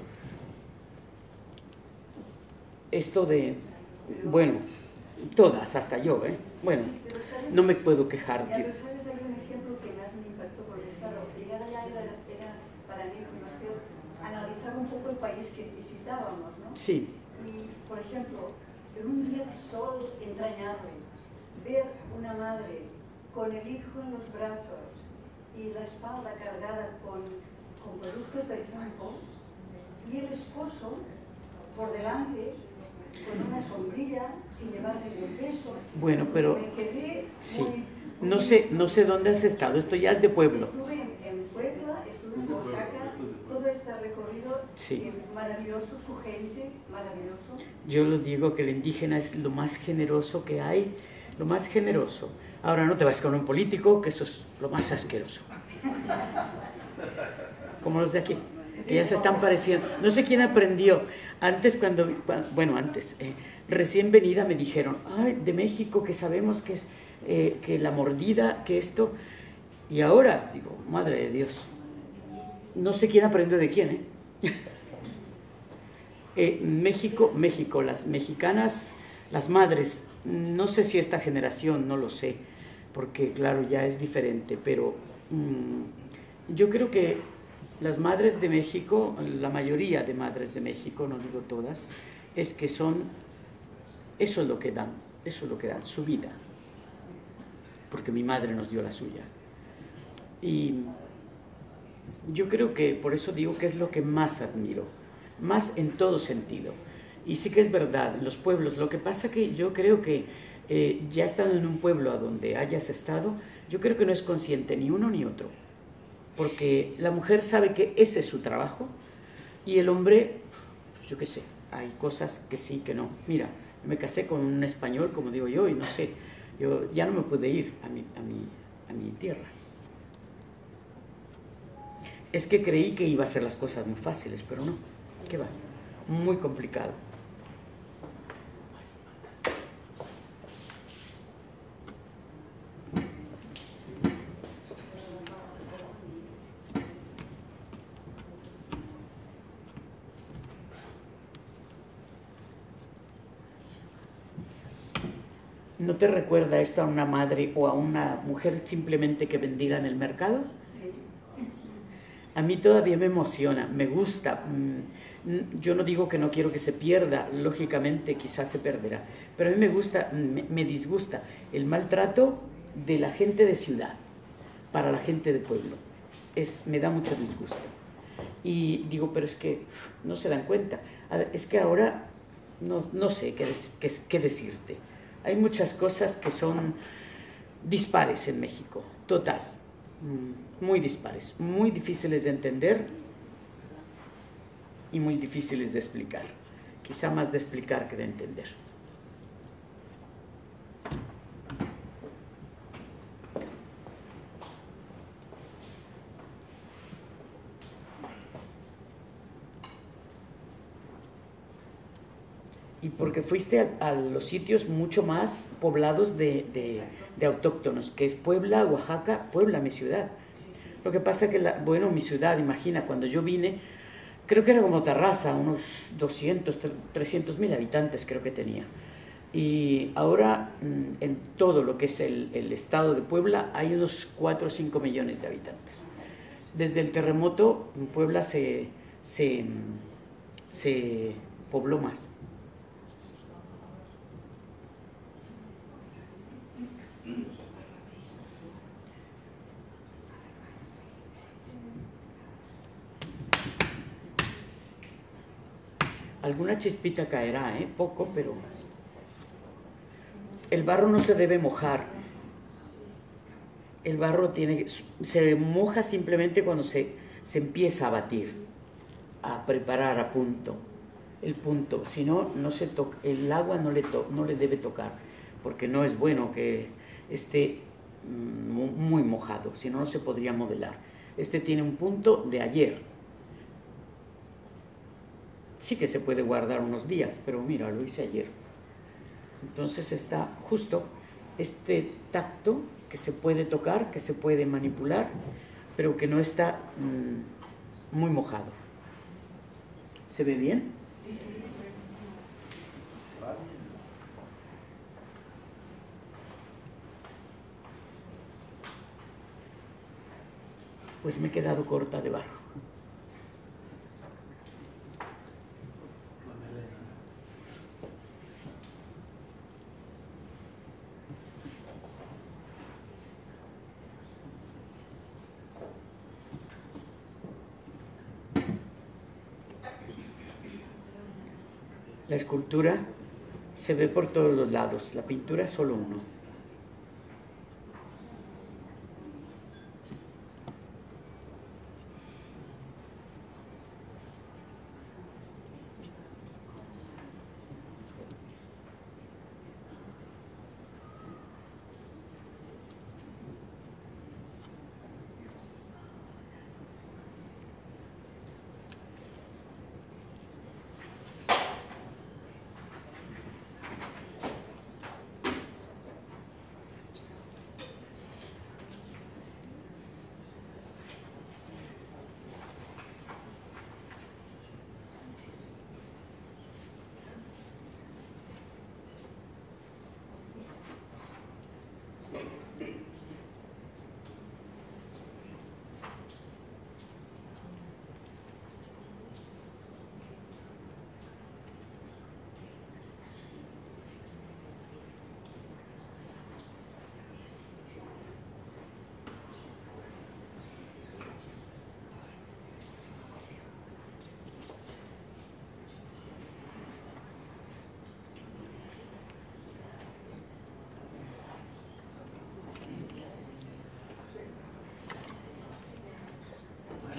Esto de, bueno, todas, hasta yo, ¿eh? Bueno, no me puedo quejar. Ya lo sabes, hay un ejemplo que más me impactó, porque claro, llegar allá era para mí analizar un poco el país que visitábamos, ¿no? Sí. Y, por ejemplo, en un día de sol entrañable, ver una madre con el hijo en los brazos y la espalda cargada con productos del campo y el esposo por delante con una sombrilla sin llevarle un peso. Bueno, pero me quedé sí. muy, No sé dónde has estado, esto ya es de pueblo. Estuve en Puebla, estuve en Oaxaca, todo este recorrido Sí. maravilloso, su gente, maravilloso. Yo lo digo que el indígena es lo más generoso que hay, lo más generoso. Ahora no te vas con un político, que eso es lo más asqueroso. Como los de aquí, que ya se están pareciendo. No sé quién aprendió. Antes recién venida me dijeron, ay, de México, que sabemos que es que la mordida, que esto. Y ahora, digo, madre de Dios, no sé quién aprendió de quién, México, las mexicanas, las madres, no sé si esta generación, no lo sé, porque claro, ya es diferente, pero yo creo que las madres de México, la mayoría de madres de México, no digo todas, es que eso es lo que dan, su vida, porque mi madre nos dio la suya. Y yo creo que, por eso digo que es lo que más admiro, más en todo sentido. Y sí que es verdad, en los pueblos, lo que pasa que yo creo que ya estando en un pueblo a donde hayas estado, yo creo que no es consciente ni uno ni otro, porque la mujer sabe que ese es su trabajo y el hombre, pues yo qué sé, hay cosas que sí, que no. Mira, me casé con un español, como digo yo, y no sé, yo ya no me pude ir a mi tierra. Es que creí que iba a ser las cosas muy fáciles, pero no, ¿qué va? Muy complicado. ¿No te recuerda esto a una madre o a una mujer simplemente que vendiera en el mercado? Sí. A mí todavía me emociona, me gusta. Yo no digo que no quiero que se pierda, lógicamente quizás se perderá, pero a mí me gusta, me disgusta el maltrato de la gente de ciudad para la gente de pueblo. Me da mucho disgusto. Y digo, pero es que no se dan cuenta. Es que ahora no sé qué decirte. Hay muchas cosas que son dispares en México, total, muy dispares, muy difíciles de entender y muy difíciles de explicar, quizá más de explicar que de entender. Y porque fuiste a los sitios mucho más poblados de autóctonos, que es Puebla, Oaxaca, Puebla, mi ciudad. Lo que pasa que, bueno, mi ciudad, imagina, cuando yo vine, creo que era como Tarrasa, unos 200, 300 mil habitantes creo que tenía. Y ahora en todo lo que es el estado de Puebla hay unos 4 o 5 millones de habitantes. Desde el terremoto, Puebla se pobló más. Alguna chispita caerá, poco, pero el barro no se debe mojar. El barro se moja simplemente cuando se empieza a batir, a preparar a punto, el punto. Si no, no se toca, el agua no le debe tocar, porque no es bueno que esté muy mojado, si no, no se podría modelar. Este tiene un punto de ayer. Sí que se puede guardar unos días, pero mira, lo hice ayer. Entonces está justo este tacto que se puede tocar, que se puede manipular, pero que no está muy mojado. ¿Se ve bien? Sí, sí. Pues me he quedado corta de barro. La escultura se ve por todos los lados, la pintura es solo uno.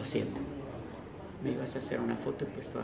siento. Me ibas a hacer una foto y pues todo.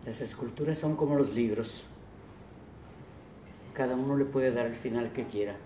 Las esculturas son como los libros. Cada uno le puede dar el final que quiera.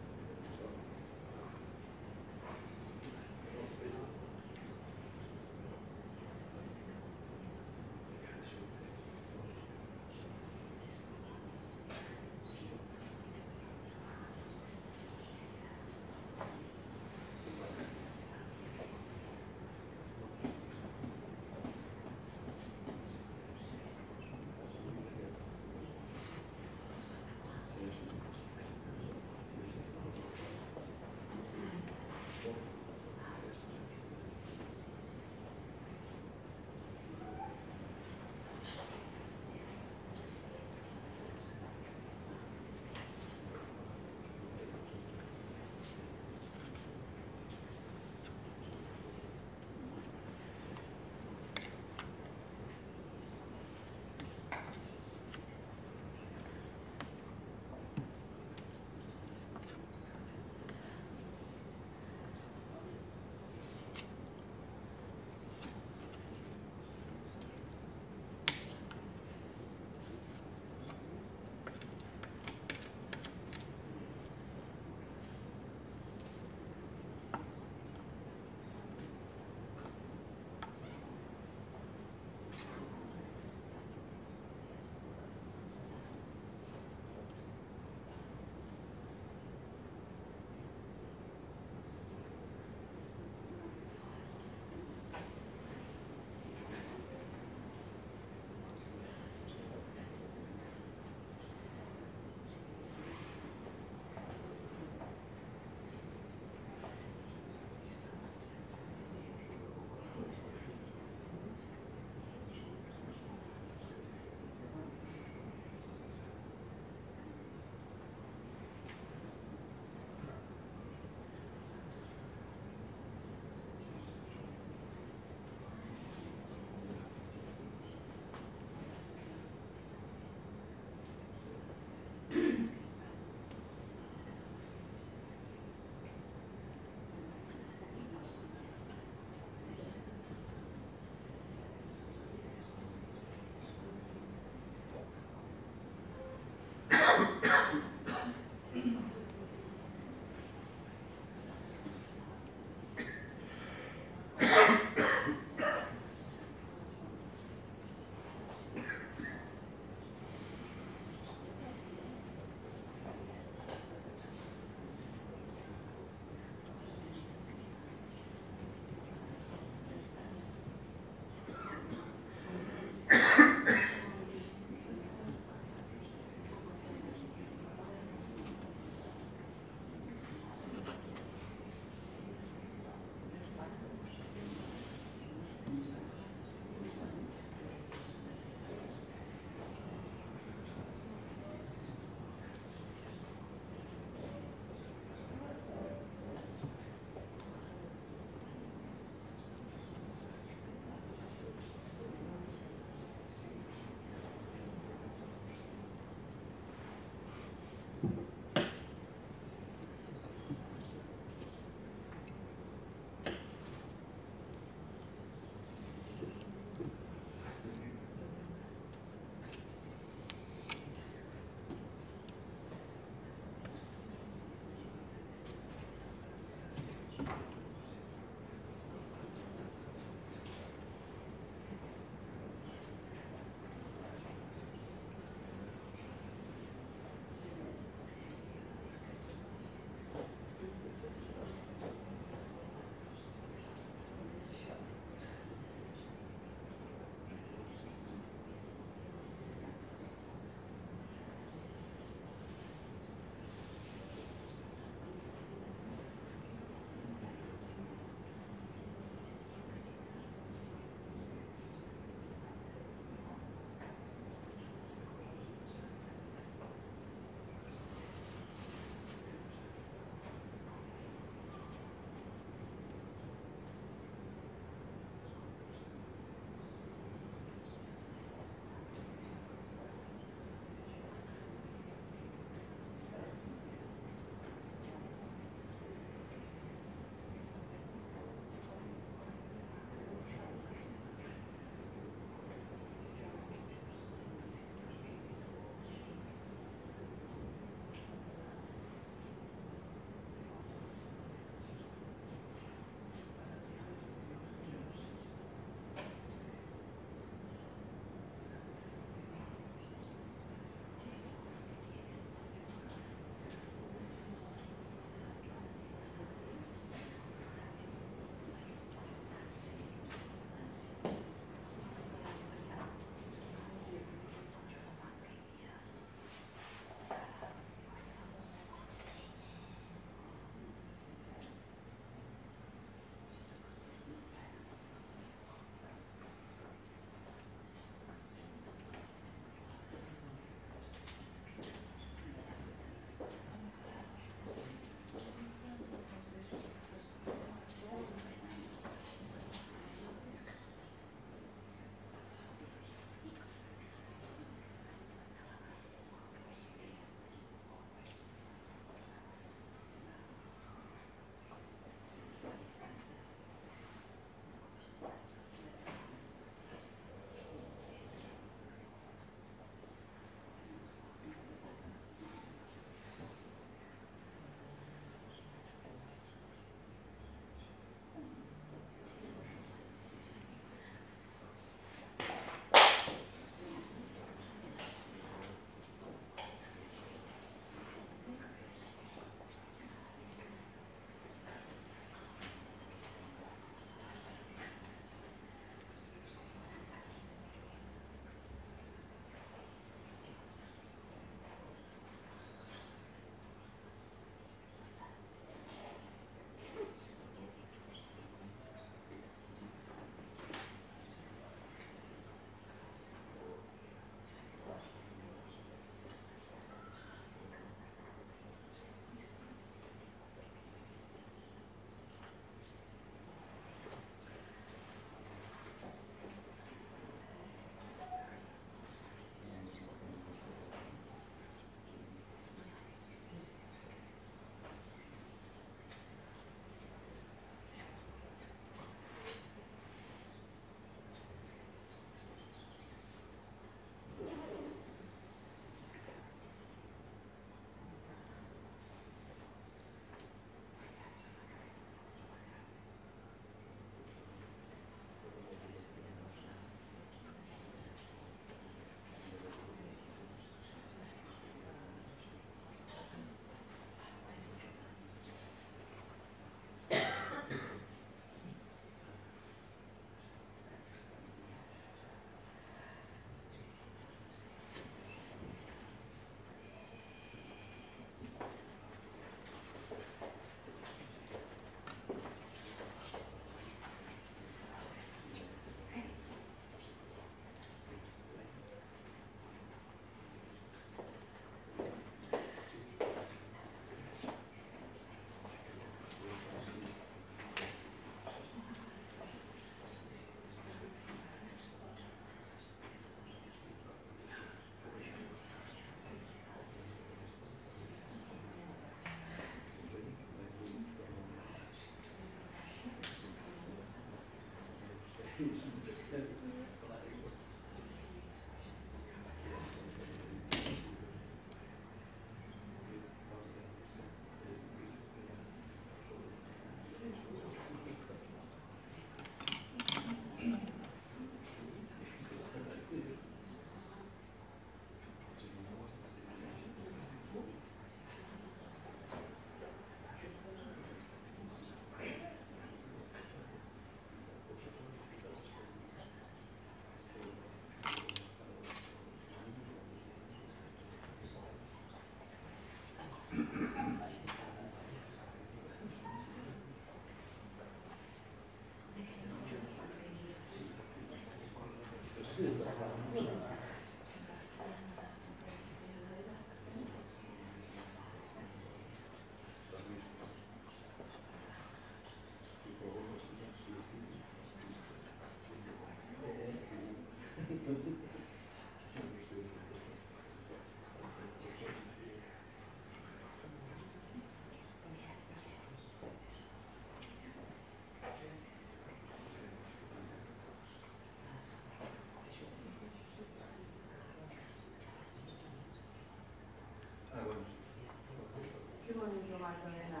Qué bonito, Magdalena.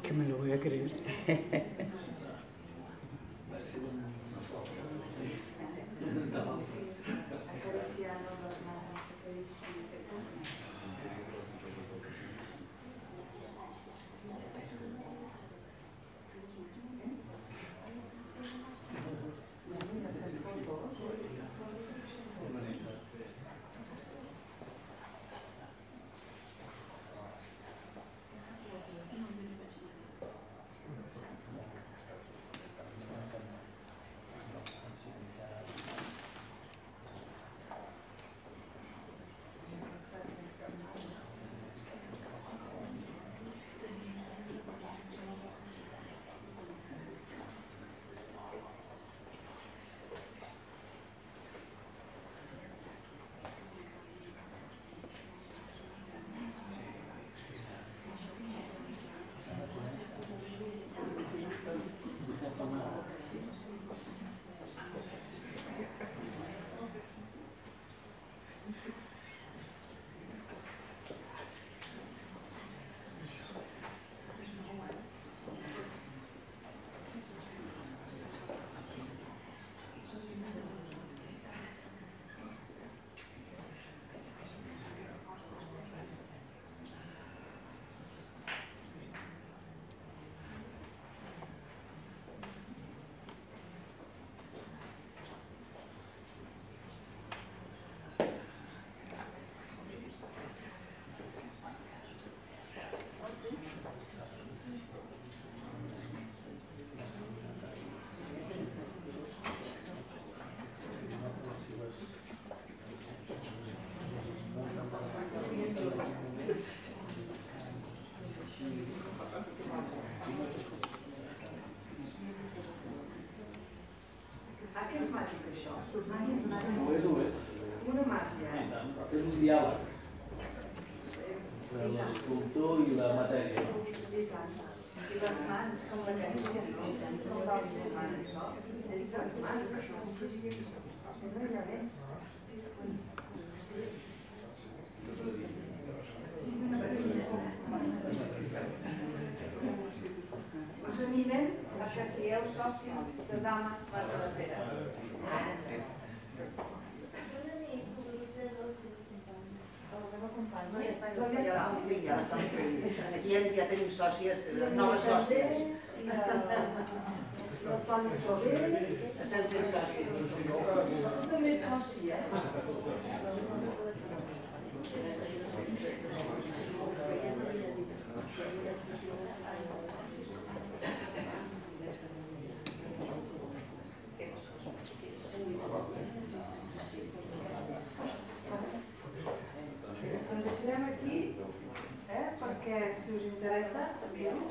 Que me lo voy a creer. Acariciando las manos. És màgic, això. Ho és. Una màgia. I tant. És un diàleg entre l'escultor i la matèria. I tant. I les mans, com la carícia, no? No val les mans, no? És les mans, això. No hi ha més. Us animen a que sigueu socis de Dama Matadepera. Aquí ja tenim sòcies, noves sòcies. El Toni Soler, Estem fent sòcies. també ets soci, Ens deixarem aquí, perquè si us interessa, també-ho.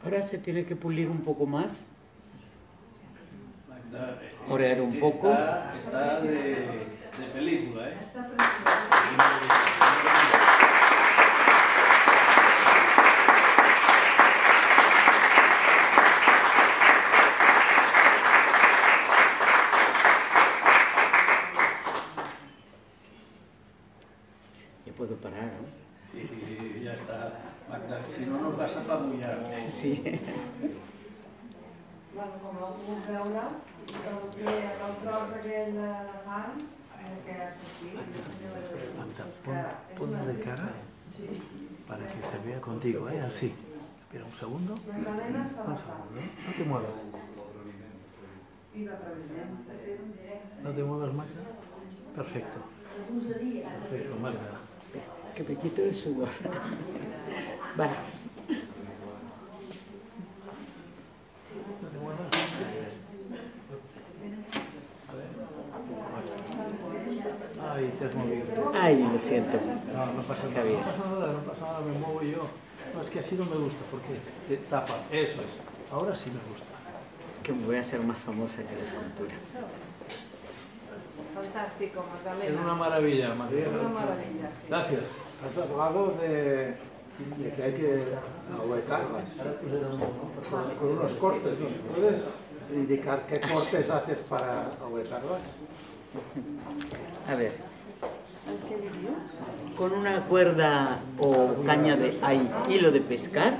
Ahora se tiene que pulir un poco más. Magda, Orear un poco. Está de película, ¿eh? Está precioso. Ya puedo parar, ¿no? Sí, ya está. Magda, si no nos vas a apabullar. Sí. Bueno, com heu pogut veure, el tros aquell de fang, que ha sortit, Magda, ponlo de cara para que se vea contigo, ¿eh? Así. Espera un segundo. la cadena se Un la fa. segundo. No te muevas. I la travessem. No te muevas, Magda. Perfecto. Perfecto, Magda. Que me quito el sudor. Vale. No te muevas. A ver. Ay, te has movido. Ay, lo siento. No, no pasa nada. Javier. No pasa nada, no pasa nada, me muevo yo. No, es que así no me gusta, porque te tapa. Eso es. Ahora sí me gusta. Que me voy a hacer más famosa que la escultura. Fantástico, Es Magdalena. una maravilla, Magda. Una maravilla, sí. Gracias. Has hablado de que hay que ahuecarlas con unos cortes. ¿Nos puedes indicar qué cortes haces para ahuecarlas? A ver. Con una cuerda o caña de hilo de pescar,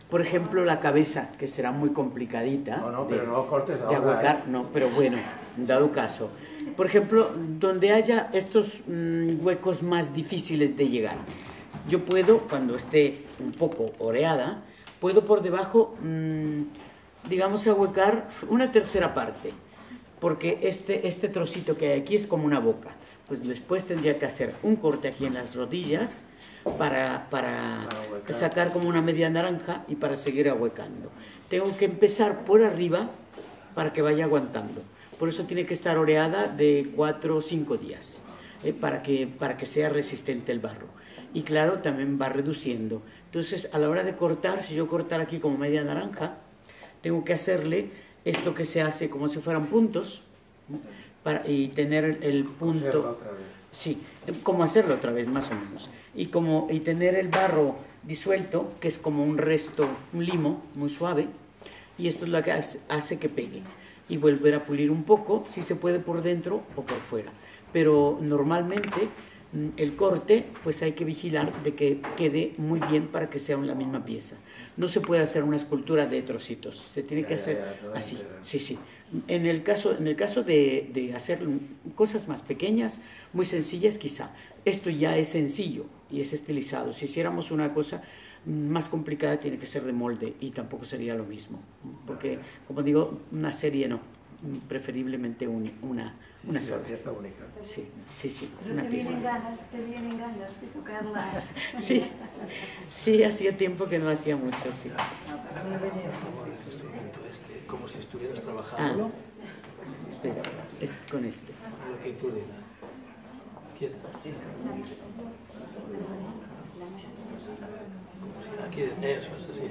por ejemplo, la cabeza, que será muy complicadita No, pero no cortes de ahora, ahuecar, no, pero bueno, dado caso. Por ejemplo, donde haya estos huecos más difíciles de llegar, yo puedo, cuando esté un poco oreada, puedo por debajo, digamos, ahuecar una tercera parte, porque este trocito que hay aquí es como una boca. Pues después tendría que hacer un corte aquí en las rodillas para sacar como una media naranja y para seguir ahuecando. Tengo que empezar por arriba para que vaya aguantando. Por eso tiene que estar oreada de 4 o 5 días, para que sea resistente el barro. Y claro, también va reduciendo. Entonces, a la hora de cortar, si yo cortar aquí como media naranja, tengo que hacerle esto que se hace como si fueran puntos, y tener el punto... Sí, como hacerlo otra vez, más o menos. Y tener el barro disuelto, que es como un resto, un limo muy suave, y esto es lo que hace que pegue. Y volver a pulir un poco, si se puede por dentro o por fuera. Pero normalmente el corte, pues hay que vigilar de que quede muy bien para que sea la misma pieza. No se puede hacer una escultura de trocitos, se tiene que hacer así, sí, sí. En el caso de hacer cosas más pequeñas, muy sencillas quizá, esto ya es sencillo y es estilizado. Si hiciéramos una cosa más complicada, tiene que ser de molde y tampoco sería lo mismo, porque, como digo, una serie no, preferiblemente una sola. Pieza única. Sí, sí, sí, Pero una te pieza. vienen ganas de tocarla. Sí, sí, hacía tiempo que no hacía mucho, sí. El instrumento como si estuvieras trabajando. Espera, con este. Lo que tú digas. Quieta. Como si aquí, eso es así.